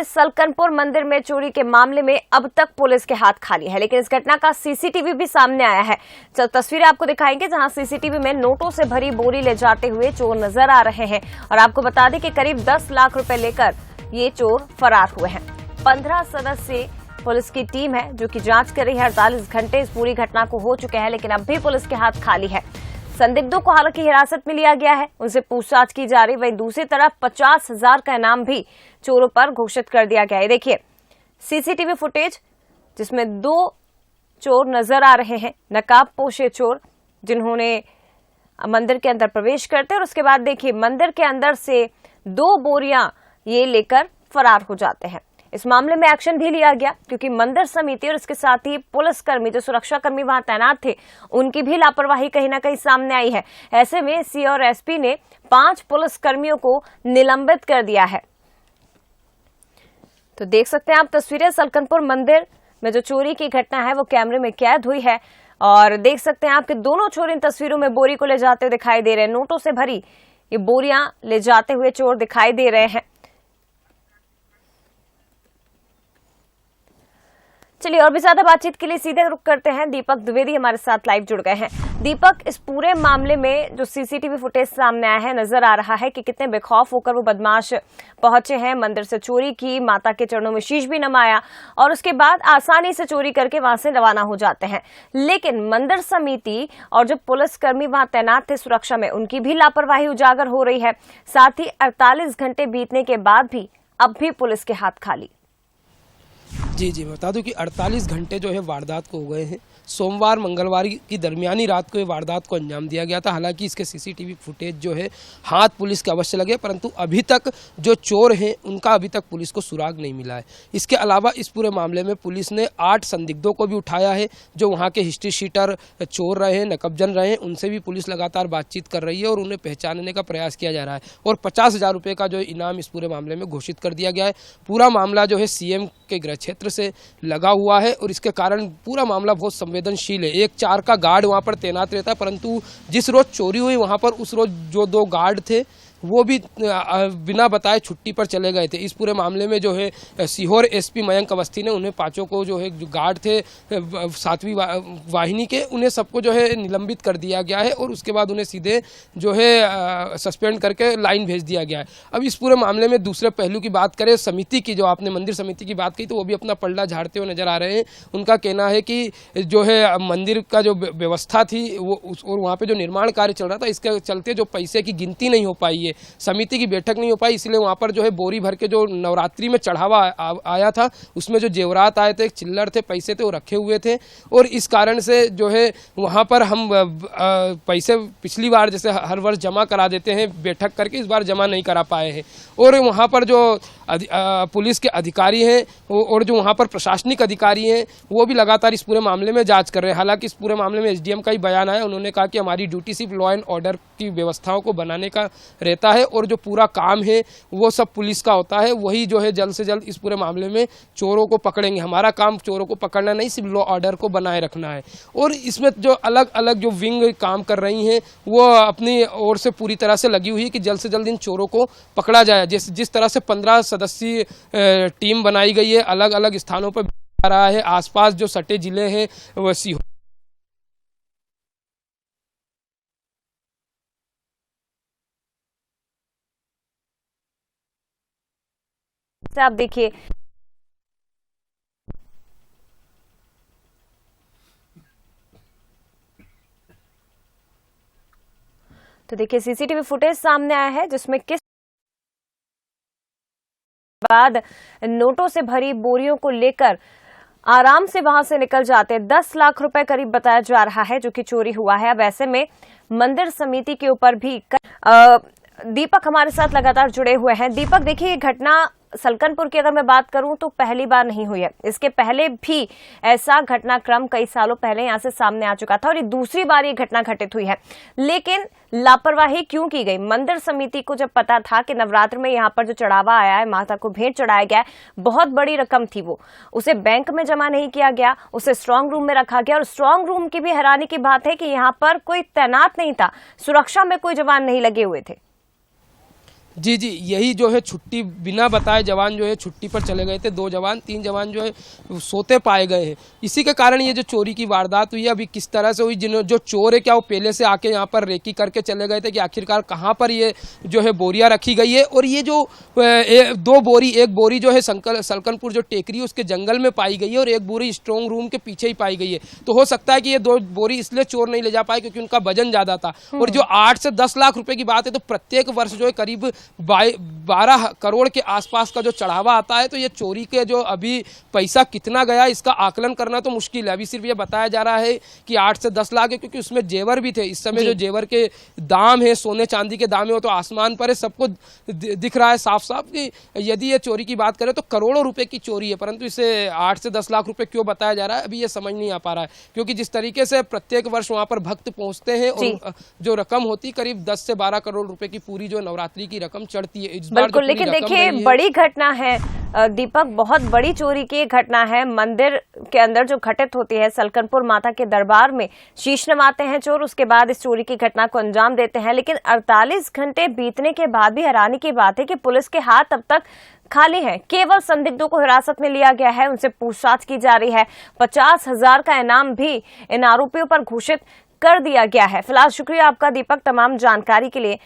तस्वीरें सलकनपुर मंदिर में चोरी के मामले में अब तक पुलिस के हाथ खाली है, लेकिन इस घटना का सीसीटीवी भी सामने आया है। तस्वीरें आपको दिखाएंगे जहां सीसीटीवी में नोटों से भरी बोरी ले जाते हुए चोर नजर आ रहे हैं। और आपको बता दें कि करीब 10 लाख रुपए लेकर ये चोर फरार हुए हैं। 15 सदस्य पुलिस की टीम है जो कि जांच कर रही है। 48 घंटे इस पूरी घटना को हो चुके हैं, लेकिन अब भी पुलिस के हाथ खाली है। संदिग्धों को हालांकि हिरासत में लिया गया है, उनसे पूछताछ की जा रही। वहीं दूसरी तरफ 50,000 का इनाम भी चोरों पर घोषित कर दिया गया है। देखिए सीसीटीवी फुटेज जिसमें 2 चोर नजर आ रहे हैं, नकाब पोशे चोर, जिन्होंने मंदिर के अंदर प्रवेश करते और उसके बाद देखिए मंदिर के अंदर से 2 बोरियां ये लेकर फरार हो जाते हैं। इस मामले में एक्शन भी लिया गया क्योंकि मंदिर समिति और इसके साथ ही पुलिसकर्मी, जो सुरक्षा कर्मी वहां तैनात थे, उनकी भी लापरवाही कहीं ना कहीं सामने आई है। ऐसे में सी और एसपी ने 5 पुलिसकर्मियों को निलंबित कर दिया है। तो देख सकते हैं आप तस्वीरें, सलकनपुर मंदिर में जो चोरी की घटना है वो कैमरे में कैद हुई है। और देख सकते हैं आपके दोनों चोर इन तस्वीरों में बोरी को ले जाते हुए दिखाई दे रहे हैं। नोटों से भरी ये बोरियां ले जाते हुए चोर दिखाई दे रहे हैं। चलिए और भी ज्यादा बातचीत के लिए सीधे रुक करते हैं। दीपक द्विवेदी हमारे साथ लाइव जुड़ गए हैं। दीपक, इस पूरे मामले में जो सीसीटीवी फुटेज सामने आया है, नजर आ रहा है कि कितने बेखौफ होकर वो बदमाश पहुंचे हैं, मंदिर से चोरी की, माता के चरणों में शीश भी नमाया और उसके बाद आसानी से चोरी करके वहां से रवाना हो जाते हैं। लेकिन मंदिर समिति और जो पुलिसकर्मी वहां तैनात थे सुरक्षा में, उनकी भी लापरवाही उजागर हो रही है। साथ ही 48 घंटे बीतने के बाद भी अब भी पुलिस के हाथ खाली। जी मैं बता दूं कि 48 घंटे जो है वारदात को हो गए हैं। सोमवार मंगलवार की दरमियानी रात को ये वारदात को अंजाम दिया गया था। हालांकि इसके सीसीटीवी फुटेज जो है हाथ पुलिस के अवश्य लगे, परंतु अभी तक जो चोर हैं उनका अभी तक पुलिस को सुराग नहीं मिला है। इसके अलावा इस पूरे मामले में पुलिस ने 8 संदिग्धों को भी उठाया है जो वहाँ के हिस्ट्री शीटर चोर रहे हैं, नकबजन रहे हैं। उनसे भी पुलिस लगातार बातचीत कर रही है और उन्हें पहचानने का प्रयास किया जा रहा है। और 50,000 रुपये का जो इनाम इस पूरे मामले में घोषित कर दिया गया है। पूरा मामला जो है सीएम के गृह क्षेत्र से लगा हुआ है और इसके कारण पूरा मामला बहुत संवेदनशील है। एक 4 का गार्ड वहां पर तैनात रहता है, परंतु जिस रोज चोरी हुई वहां पर उस रोज जो 2 गार्ड थे वो भी बिना बताए छुट्टी पर चले गए थे। इस पूरे मामले में जो है सीहोर एसपी मयंक अवस्थी ने उन्हें 5 को जो है जो गार्ड थे 7वीं वाहिनी के, उन्हें सबको जो है निलंबित कर दिया गया है और उसके बाद उन्हें सीधे जो है सस्पेंड करके लाइन भेज दिया गया है। अब इस पूरे मामले में दूसरे पहलू की बात करें, समिति की, जो आपने मंदिर समिति की बात की, तो वो भी अपना पलड़ा झाड़ते हुए नजर आ रहे हैं। उनका कहना है कि जो है मंदिर का जो व्यवस्था थी वो और वहाँ पर जो निर्माण कार्य चल रहा था, इसके चलते जो पैसे की गिनती नहीं हो पाई है, समिति की बैठक नहीं हो पाई, इसलिए वहां पर जो है बोरी भर के जो नवरात्रि में चढ़ावा आया था उसमें जो जेवरात आए थे, चिल्लर थे, पैसे थे, वो रखे हुए थे। और इस कारण से जो है वहां पर हम पैसे पिछली बार जैसे हर वर्ष जमा करा देते हैं बैठक करके, इस बार जमा नहीं करा पाए हैं। और वहां पर जो पुलिस के अधिकारी हैं और जो वहां पर प्रशासनिक अधिकारी हैं वो भी लगातार इस पूरे मामले में जांच कर रहे हैं। हालांकि इस पूरे मामले में एसडीएम का ही बयान आया, उन्होंने कहा कि हमारी ड्यूटी सिर्फ लॉ एंड ऑर्डर की व्यवस्थाओं को बनाने का रहता है और जो पूरा काम है वो सब पुलिस का होता है। वही जो है जल्द से जल्द इस पूरे मामले में चोरों को पकड़ेंगे। हमारा काम चोरों को पकड़ना नहीं, सिर्फ लॉ ऑर्डर को बनाए रखना है। और इसमें जो अलग अलग जो विंग काम कर रही हैं वो अपनी ओर से पूरी तरह से लगी हुई है कि जल्द से जल्द इन चोरों को पकड़ा जाए। जिस तरह से 15 सदस्यीय टीम बनाई गई है, अलग अलग स्थानों पर आ रहा है। आसपास जो सटे जिले हैं वो सीहोर, आप देखिए तो देखिए सीसीटीवी फुटेज सामने आया है जिसमें किस बाद नोटों से भरी बोरियों को लेकर आराम से वहां से निकल जाते हैं। 10 लाख रुपए करीब बताया जा रहा है जो कि चोरी हुआ है। अब ऐसे में मंदिर समिति के ऊपर भी दीपक हमारे साथ लगातार जुड़े हुए हैं। दीपक, देखिए घटना सलकनपुर की अगर मैं बात करूं तो पहली बार नहीं हुई है। इसके पहले भी ऐसा घटनाक्रम कई सालों पहले यहां से सामने आ चुका था और ये दूसरी बार ये घटना घटित हुई है। लेकिन लापरवाही क्यों की गई? मंदिर समिति को जब पता था कि नवरात्र में यहाँ पर जो चढ़ावा आया है, माता को भेंट चढ़ाया गया है, बहुत बड़ी रकम थी, वो उसे बैंक में जमा नहीं किया गया, उसे स्ट्रांग रूम में रखा गया। और स्ट्रांग रूम की भी हैरानी की बात है कि यहाँ पर कोई तैनात नहीं था, सुरक्षा में कोई जवान नहीं लगे हुए थे। जी जी, यही जो है छुट्टी बिना बताए जवान जो है छुट्टी पर चले गए थे। 2 जवान 3 जवान जो है सोते पाए गए हैं। इसी के कारण ये जो चोरी की वारदात हुई है, अभी किस तरह से हुई, जो चोर है क्या वो पहले से आके यहाँ पर रेकी करके चले गए थे कि आखिरकार कहाँ पर ये जो है बोरियां रखी गई है। और ये जो 2 बोरी, एक बोरी जो है सलकनपुर जो टेकरी है उसके जंगल में पाई गई है और एक बोरी स्ट्रॉन्ग रूम के पीछे ही पाई गई है। तो हो सकता है कि ये 2 बोरी इसलिए चोर नहीं ले जा पाए क्योंकि उनका वजन ज्यादा था। और जो 8 से 10 लाख रुपए की बात है, तो प्रत्येक वर्ष जो है करीब 12 करोड़ के आसपास का जो चढ़ावा आता है। तो ये चोरी के जो अभी पैसा कितना गया इसका आकलन करना तो मुश्किल है। अभी सिर्फ ये बताया जा रहा है कि 8 से 10 लाख है, क्योंकि उसमें जेवर भी थे। इस समय जो जेवर के दाम है, सोने चांदी के दाम है, वो तो आसमान पर है। सबको दिख रहा है साफ साफ कि यदि ये चोरी की बात करें तो करोड़ों रुपए की चोरी है। परंतु इसे 8 से 10 लाख रुपए क्यों बताया जा रहा है, अभी ये समझ नहीं आ पा रहा है। क्योंकि जिस तरीके से प्रत्येक वर्ष वहां पर भक्त पहुंचते हैं और जो रकम होती करीब 10 से 12 करोड़ रुपए की पूरी जो नवरात्रि की रकम चढ़ती है। बिल्कुल, लेकिन देखिए बड़ी घटना है दीपक, बहुत बड़ी चोरी की घटना है। मंदिर के अंदर जो घटित होती है, सलकनपुर माता के दरबार में शीश नवाते हैं चोर, उसके बाद इस चोरी की घटना को अंजाम देते हैं। लेकिन 48 घंटे बीतने के बाद भी हैरानी की बात है कि पुलिस के हाथ अब तक खाली हैं। केवल संदिग्धों को हिरासत में लिया गया है, उनसे पूछताछ की जा रही है। 50,000 का इनाम भी इन आरोपियों पर घोषित कर दिया गया है। फिलहाल शुक्रिया आपका दीपक, तमाम जानकारी के लिए।